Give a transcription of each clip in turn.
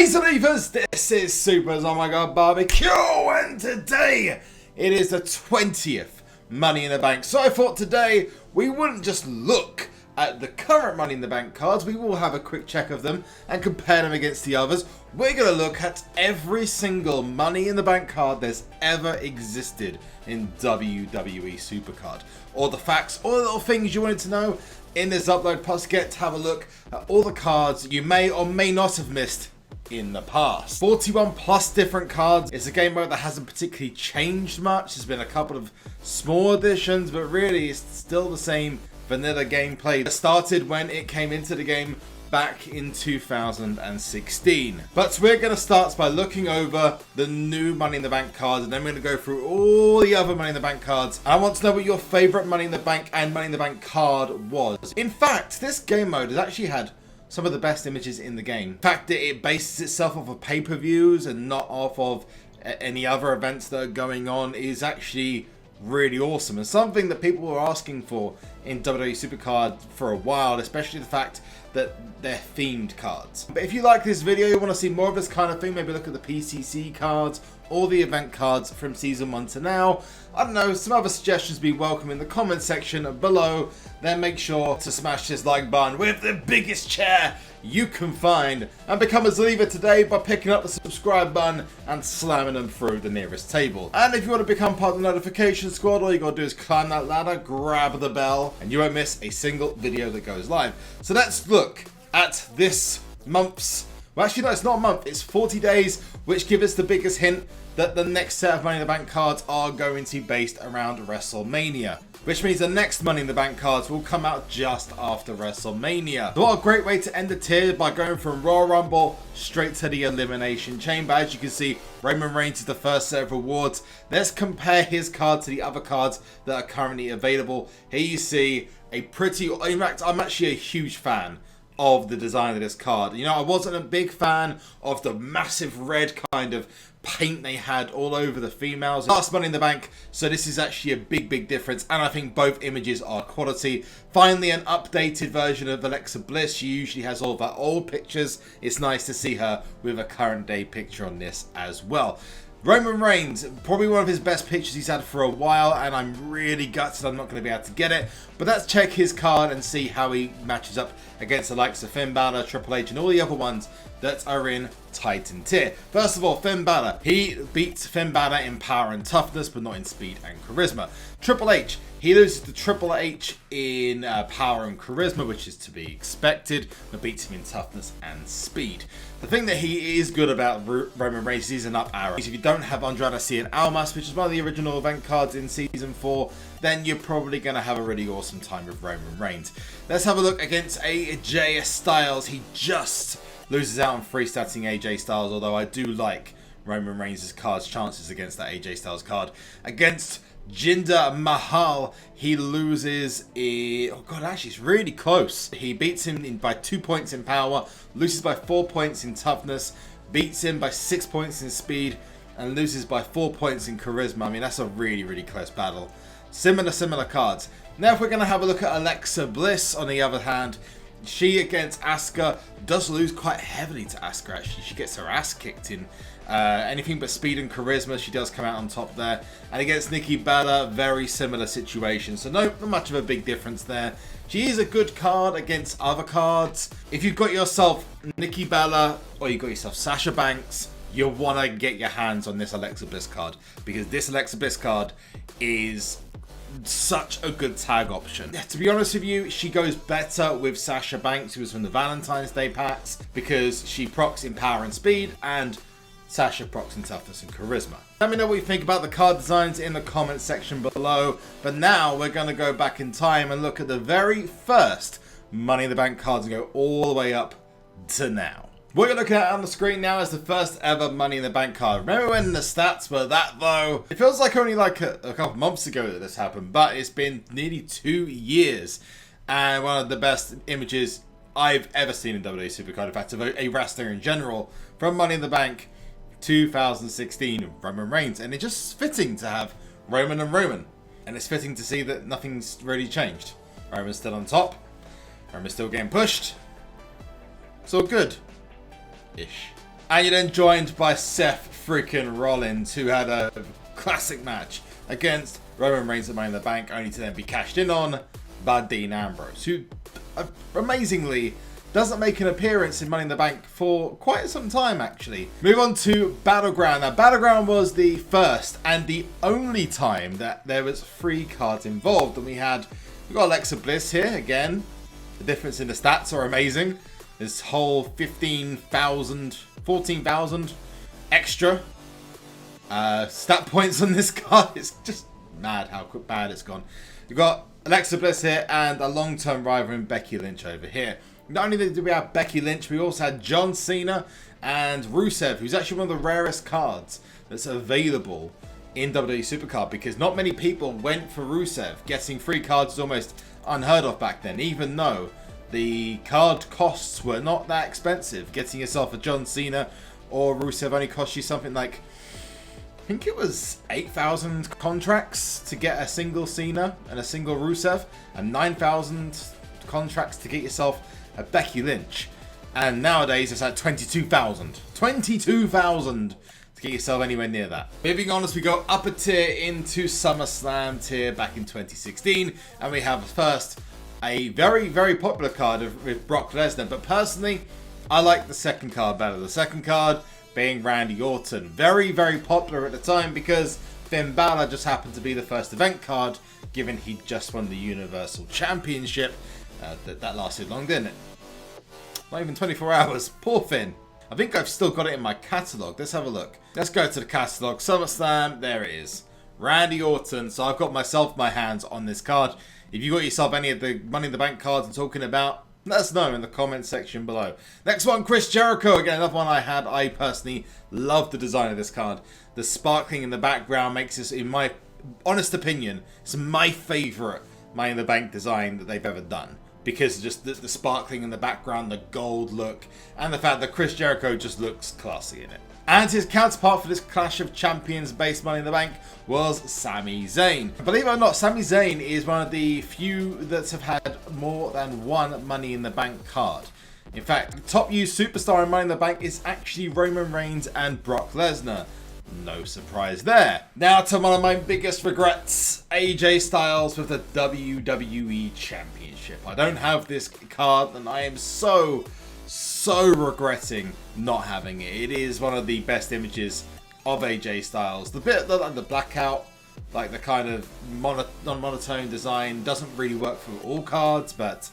Hey Believers, this is SUPERZOMGBBQ and today it is the 20th Money in the Bank. So I thought today we wouldn't just look at the current Money in the Bank cards, we will have a quick check of them and compare them against the others. We're going to look at every single Money in the Bank card that's ever existed in WWE Supercard. All the facts, all the little things you wanted to know in this upload, plus get to have a look at all the cards you may or may not have missed in the past. 41 plus different cards. It's a game mode that hasn't particularly changed much. There's been a couple of small additions, but really it's still the same vanilla gameplay that started when it came into the game back in 2016. But we're going to start by looking over the new Money in the Bank cards, and then we're going to go through all the other Money in the Bank cards. I want to know what your favorite Money in the Bank and Money in the Bank card was. In fact, this game mode has actually had some of the best images in the game. The fact that it bases itself off of pay-per-views and not off of any other events that are going on is actually really awesome, and something that people were asking for in WWE Supercard for a while, especially the fact that they're themed cards. But if you like this video, you want to see more of this kind of thing, maybe look at the PCC cards or the event cards from Season 1 to now. I don't know, some other suggestions be welcome in the comment section below. Then make sure to smash this like button with the biggest chair you can find, and become a believer today by picking up the subscribe button and slamming them through the nearest table. And if you want to become part of the notification squad, all you gotta do is climb that ladder, grab the bell, and you won't miss a single video that goes live. So let's look at this month's, well actually no, it's not a month, it's 40 days, which give us the biggest hint that the next set of Money in the Bank cards are going to be based around WrestleMania. Which means the next Money in the Bank cards will come out just after WrestleMania. So what a great way to end the tier by going from Royal Rumble straight to the Elimination Chamber. As you can see, Roman Reigns is the first set of rewards. Let's compare his card to the other cards that are currently available. Here you see a pretty, in fact, I'm actually a huge fan of the design of this card. You know, I wasn't a big fan of the massive red kind of paint they had all over the females last Money in the Bank, so this is actually a big difference, and I think both images are quality. Finally, an updated version of Alexa Bliss. She usually has all of her old pictures. It's nice to see her with a current day picture on this as well. Roman Reigns, probably one of his best pictures he's had for a while, and I'm really gutted I'm not going to be able to get it. But let's check his card and see how he matches up against the likes of Finn Balor, Triple H, and all the other ones that are in Titan tier. First of all, Finn Balor. He beats Finn Balor in power and toughness, but not in speed and charisma. Triple H. He loses to Triple H in power and charisma, which is to be expected, but beats him in toughness and speed. The thing that he is good about Roman Reigns is he's an up arrow. If you don't have Andrade Cien Almas, which is one of the original event cards in Season 4, then you're probably going to have a really awesome time with Roman Reigns. Let's have a look against AJ Styles. He just loses out on free statsing AJ Styles, although I do like Roman Reigns' card's chances against that AJ Styles card. Against Jinder Mahal, he loses, oh god, actually it's really close. He beats him by 2 points in power, loses by 4 points in toughness, beats him by 6 points in speed, and loses by 4 points in charisma. I mean, that's a really close battle. Similar cards. Now if we're going to have a look at Alexa Bliss, on the other hand, she against Asuka does lose quite heavily to Asuka actually. She gets her ass kicked in anything but speed and charisma. She does come out on top there. And against Nikki Bella, very similar situation. So not much of a big difference there. She is a good card against other cards. If you've got yourself Nikki Bella or you've got yourself Sasha Banks, you'll want to get your hands on this Alexa Bliss card, because this Alexa Bliss card is such a good tag option. To be honest with you, she goes better with Sasha Banks, who was from the Valentine's Day packs, because she procs in power and speed, and Sasha procs in toughness and charisma. Let me know what you think about the card designs in the comment section below. But now we're going to go back in time and look at the very first Money in the Bank cards and go all the way up to now. What you're looking at on the screen now is the first ever Money in the Bank card. Remember when the stats were that low? It feels like only like a couple months ago that this happened, but it's been nearly 2 years. And one of the best images I've ever seen in WWE Supercard, in fact, of a wrestler in general, from Money in the Bank 2016, Roman Reigns. And it's just fitting to have Roman and Roman. And it's fitting to see that nothing's really changed. Roman's still on top. Roman's still getting pushed. It's all good. Ish. And you're then joined by Seth freaking Rollins, who had a classic match against Roman Reigns at Money in the Bank, only to then be cashed in on by Dean Ambrose, who amazingly doesn't make an appearance in Money in the Bank for quite some time, actually. Move on to Battleground. Now, Battleground was the first and the only time that there was free cards involved, and we've got Alexa Bliss here again. The difference in the stats are amazing. This whole 14,000 extra stat points on this card. It's just mad how bad it's gone. You've got Alexa Bliss here and a long-term rival in Becky Lynch over here. Not only did we have Becky Lynch, we also had John Cena and Rusev, who's actually one of the rarest cards that's available in WWE Supercard, because not many people went for Rusev. Getting free cards was almost unheard of back then, even though the card costs were not that expensive. Getting yourself a John Cena or Rusev only cost you something like, I think it was 8,000 contracts to get a single Cena and a single Rusev, and 9,000 contracts to get yourself a Becky Lynch. And nowadays it's at 22,000. 22,000 to get yourself anywhere near that. Moving on as we go up a tier into SummerSlam tier back in 2016, and we have first a very, very popular card with Brock Lesnar, but personally, I like the second card better. The second card being Randy Orton. Very, very popular at the time because Finn Balor just happened to be the first event card, given he just won the Universal Championship. That lasted long, didn't it? Not even 24 hours. Poor Finn. I think I've still got it in my catalogue. Let's have a look. Let's go to the catalogue. SummerSlam, there it is. Randy Orton. So I've got my hands on this card. If you got yourself any of the Money in the Bank cards I'm talking about, let us know in the comment section below. Next one, Chris Jericho. Again, another one I personally love the design of this card. The sparkling in the background makes this, in my honest opinion, it's my favourite Money in the Bank design that they've ever done. Because just the sparkling in the background, the gold look, and the fact that Chris Jericho just looks classy in it. And his counterpart for this Clash of Champions based Money in the Bank was Sami Zayn. Believe it or not, Sami Zayn is one of the few that have had more than one Money in the Bank card. In fact, the top used superstar in Money in the Bank is actually Roman Reigns and Brock Lesnar. No surprise there. Now to one of my biggest regrets, AJ Styles with the WWE Championship. I don't have this card and I am so regretting not having it. It is one of the best images of AJ Styles. The bit like the blackout, like the kind of non-monotone design doesn't really work for all cards, but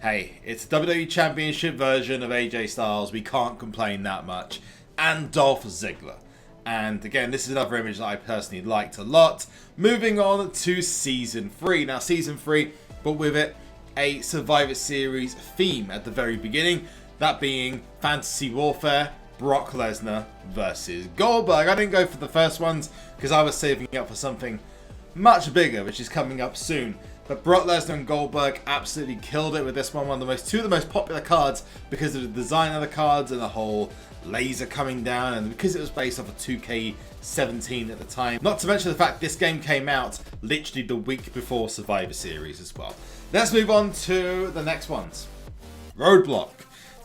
hey, it's the WWE Championship version of AJ Styles. We can't complain that much. And Dolph Ziggler. And again, this is another image that I personally liked a lot. Moving on to Season 3. Now, Season 3, but with it, a Survivor Series theme at the very beginning. That being Fantasy Warfare, Brock Lesnar versus Goldberg. I didn't go for the first ones because I was saving up for something much bigger, which is coming up soon. But Brock Lesnar and Goldberg absolutely killed it with this one. One of the two of the most popular cards because of the design of the cards and the whole laser coming down, and because it was based off of 2K17 at the time. Not to mention the fact this game came out literally the week before Survivor Series as well. Let's move on to the next ones. Roadblock.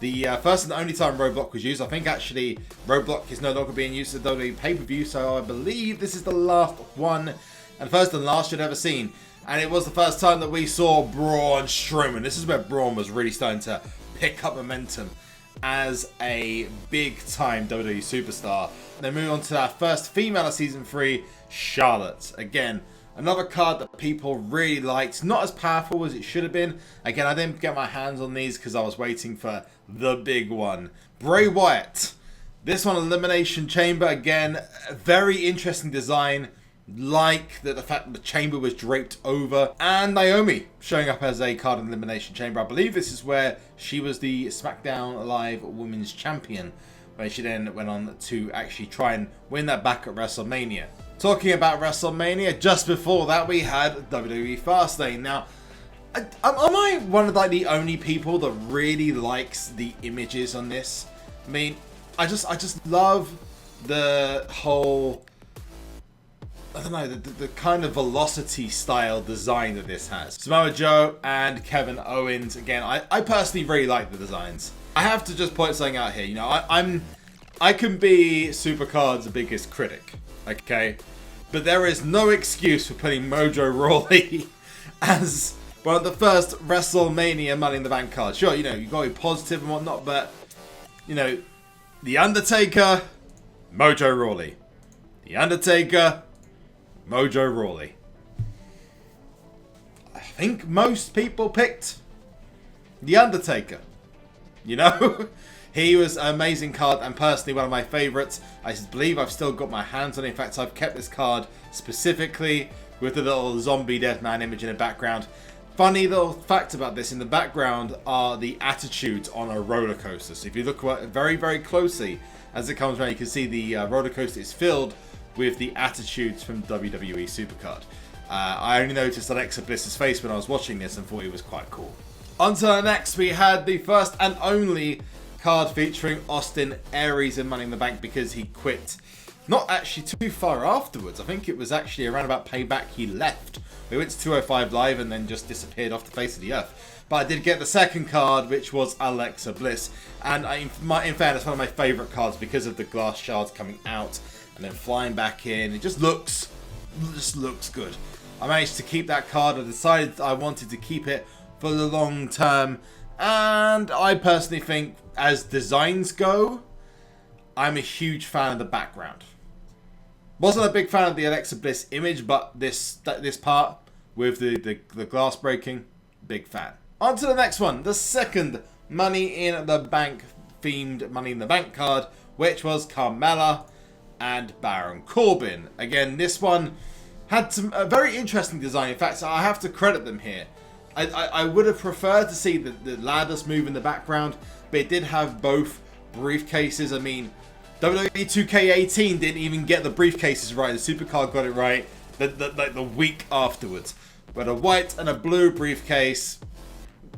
The first and only time Roadblock was used. I think actually Roadblock is no longer being used at WWE pay-per-view, so I believe this is the last one and first and last you'd ever seen. And it was the first time that we saw Braun Strowman. This is where Braun was really starting to pick up momentum as a big-time WWE superstar. Then move on to our first female of Season 3, Charlotte. Again, another card that people really liked. Not as powerful as it should have been. Again, I didn't get my hands on these because I was waiting for the big one. Bray Wyatt. This one, Elimination Chamber. Again, a very interesting design. Like the fact that the chamber was draped over. And Naomi showing up as a card in Elimination Chamber. I believe this is where she was the SmackDown Live Women's Champion, where she then went on to actually try and win that back at WrestleMania. Talking about WrestleMania, just before that we had WWE Fastlane. Now, am I one of like the only people that really likes the images on this? I mean, I just love the whole, I don't know, the kind of velocity style design that this has. Samoa Joe and Kevin Owens. Again, I personally really like the designs. I have to just point something out here. You know, I'm I can be Supercard's biggest critic, okay? But there is no excuse for putting Mojo Rawley as one of the first WrestleMania Money in the Bank cards. Sure, you know, you gotta be positive and whatnot, but, you know, The Undertaker, Mojo Rawley. The Undertaker, Mojo Rawley. I think most people picked The Undertaker. You know? He was an amazing card and personally one of my favourites. I believe I've still got my hands on it. In fact, I've kept this card specifically with the little zombie dead man image in the background. Funny little fact about this, in the background are the attitudes on a roller coaster. So if you look very, very closely as it comes around, you can see the roller coaster is filled with the attitudes from WWE Supercard. I only noticed Alexa Bliss's face when I was watching this and thought it was quite cool. On to the next, we had the first and only card featuring Austin Aries in Money in the Bank because he quit not actually too far afterwards. I think it was actually around about Payback he left. We went to 205 Live and then just disappeared off the face of the earth. But I did get the second card, which was Alexa Bliss. And in fairness, one of my favourite cards because of the glass shards coming out and then flying back in. It just looks good. I managed to keep that card. I decided I wanted to keep it for the long term. And I personally think, as designs go, I'm a huge fan of the background. Wasn't a big fan of the Alexa Bliss image, but this part with the glass breaking, big fan. On to the next one, the second Money in the Bank themed Money in the Bank card, which was Carmella and Baron Corbin. Again, this one had some very interesting design. In fact, I have to credit them here. I would have preferred to see the ladders move in the background, but it did have both briefcases. I mean, WWE 2K18 didn't even get the briefcases right. The Supercard got it right like the week afterwards. But a white and a blue briefcase,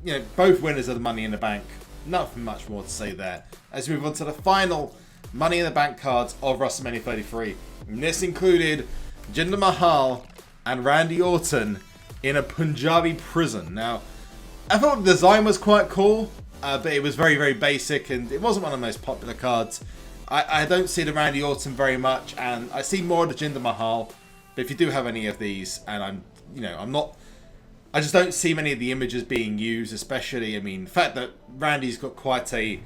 you know, both winners of the Money in the Bank. Nothing much more to say there. As we move on to the final Money in the Bank cards of WrestleMania 33. And this included Jinder Mahal and Randy Orton in a Punjabi prison. Now, I thought the design was quite cool, but it was very, very basic and it wasn't one of the most popular cards. I don't see the Randy Orton very much, and I see more of the Jinder Mahal. But if you do have any of these, and I just don't see many of the images being used, especially, I mean, the fact that Randy's got quite a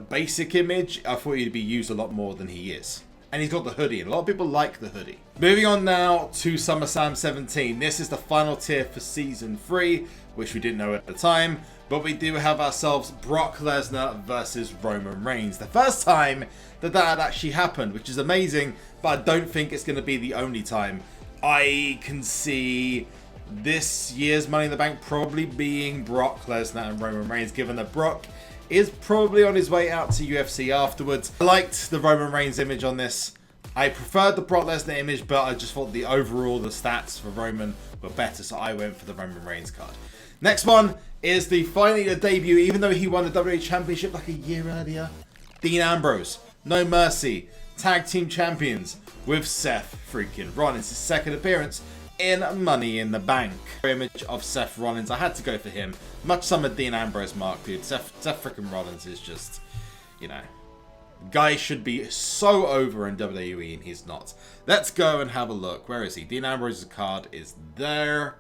basic image, I thought he'd be used a lot more than he is. And he's got the hoodie, and a lot of people like the hoodie. Moving on now to SummerSlam 17. This is the final tier for Season 3, which we didn't know at the time. But we do have ourselves Brock Lesnar versus Roman Reigns. The first time that had actually happened, which is amazing, but I don't think it's going to be the only time. I can see this year's Money in the Bank probably being Brock Lesnar and Roman Reigns, given that Brock is probably on his way out to UFC afterwards. I liked the Roman Reigns image on this. I preferred the Brock Lesnar image, but I just thought the stats for Roman were better, so I went for the Roman Reigns card. Next one is finally the debut, even though he won the WWE Championship like a year earlier. Dean Ambrose, No Mercy, Tag Team Champions with Seth freaking Rollins. His second appearance in Money in the Bank. Image of Seth Rollins, I had to go for him. Much some of Dean Ambrose mark, dude. Seth freaking Rollins is just, you know, guy should be so over in WWE and he's not. Let's go and have a look. Where is he? Dean Ambrose's card is there.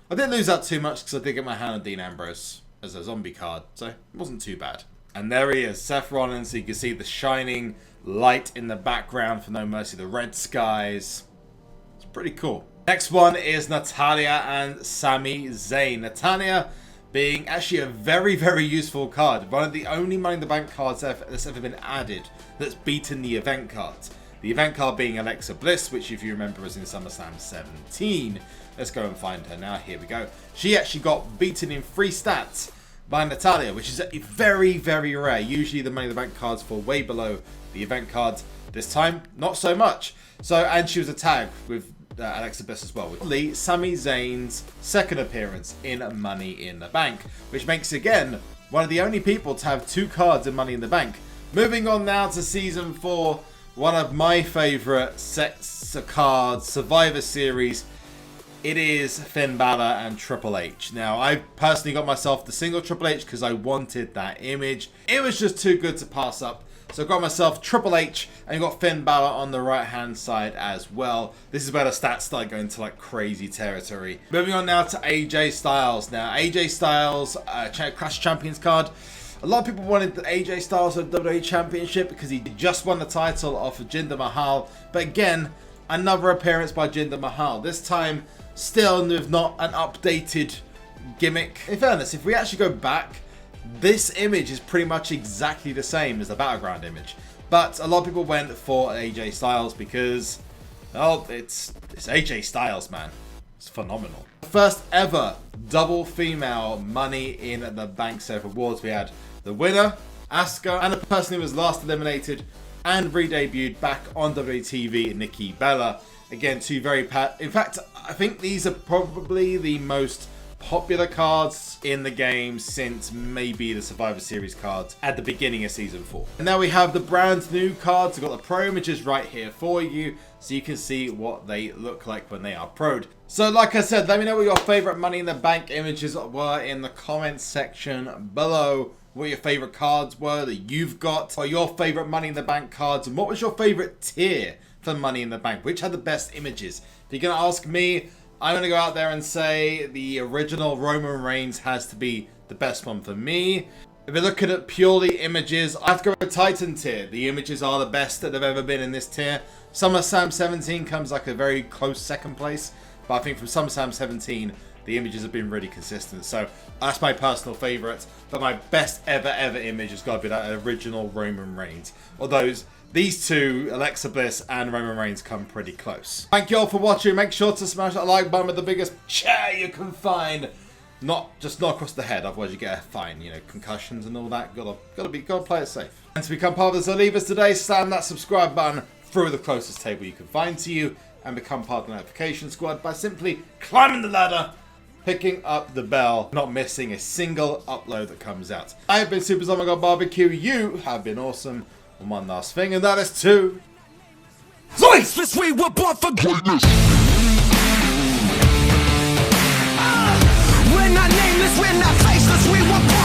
I didn't lose out too much because I did get my hand on Dean Ambrose as a zombie card, so it wasn't too bad. And there he is, Seth Rollins. So you can see the shining light in the background for No Mercy, the red skies. It's pretty cool. Next one is Natalya and Sami Zayn. Natalya being actually a very, very useful card. One of the only Money in the Bank cards that's ever been added that's beaten the event cards. The event card being Alexa Bliss, which if you remember was in SummerSlam 17. Let's go and find her now. Here we go. She actually got beaten in 3 stats by Natalya, which is very, very rare. Usually the Money in the Bank cards fall way below the event cards. This time, not so much. So, and she was a tag with Alexa Bliss as well. Sami Zayn's second appearance in Money in the Bank, which makes, again, one of the only people to have 2 cards in Money in the Bank. Moving on now to Season 4, one of my favourite sets of cards, Survivor Series. it is Finn Balor and Triple H. Now, I personally got myself the single Triple H because I wanted that image. It was just too good to pass up. So I got myself Triple H, and you got Finn Balor on the right hand side as well. This is where the stats start going to like crazy territory. Moving on now to AJ Styles. Now AJ Styles, Clash Champions card. A lot of people wanted the AJ Styles for the WWE Championship because he just won the title off of Jinder Mahal. But again, another appearance by Jinder Mahal. This time still with not an updated gimmick. In fairness, if we actually go back, this image is pretty much exactly the same as the Battleground image. But a lot of people went for AJ Styles because, well, it's AJ Styles, man. It's phenomenal. First ever double female Money in the Bank set of awards. We had the winner, Asuka, and the person who was last eliminated and re-debuted back on WTV, Nikki Bella. Again, two very in fact, I think these are probably the most popular cards in the game since maybe the Survivor Series cards at the beginning of Season 4. And now we have the brand new cards. We've got the pro images right here for you, so you can see what they look like when they are pro'd. So like I said, let me know what your favorite Money in the Bank images were in the comments section below. What your favorite cards were that you've got, or your favorite Money in the Bank cards, and what was your favorite tier for Money in the Bank? Which had the best images? If you're going to ask me, I'm going to go out there and say the original Roman Reigns has to be the best one for me. If you're looking at purely images, I have to go with Titan tier. The images are the best that they've ever been in this tier. SummerSlam 17 comes like a very close second place, but I think from SummerSlam 17, the images have been really consistent. So that's my personal favourite, but my best ever image has got to be that original Roman Reigns. Although these two, Alexa Bliss and Roman Reigns, come pretty close. Thank you all for watching. Make sure to smash that like button with the biggest chair you can find. Not across the head, otherwise you get a fine. You know, concussions and all that. Gotta play it safe. And to become part of the Leavers today, slam that subscribe button through the closest table you can find to you, and become part of the notification squad by simply climbing the ladder, picking up the bell, not missing a single upload that comes out. I have been SUPERZOMGBBQ. You have been awesome. And one last thing, and that is to Zoinks! We were born for greatness. We're not nameless, we're not faceless, we were born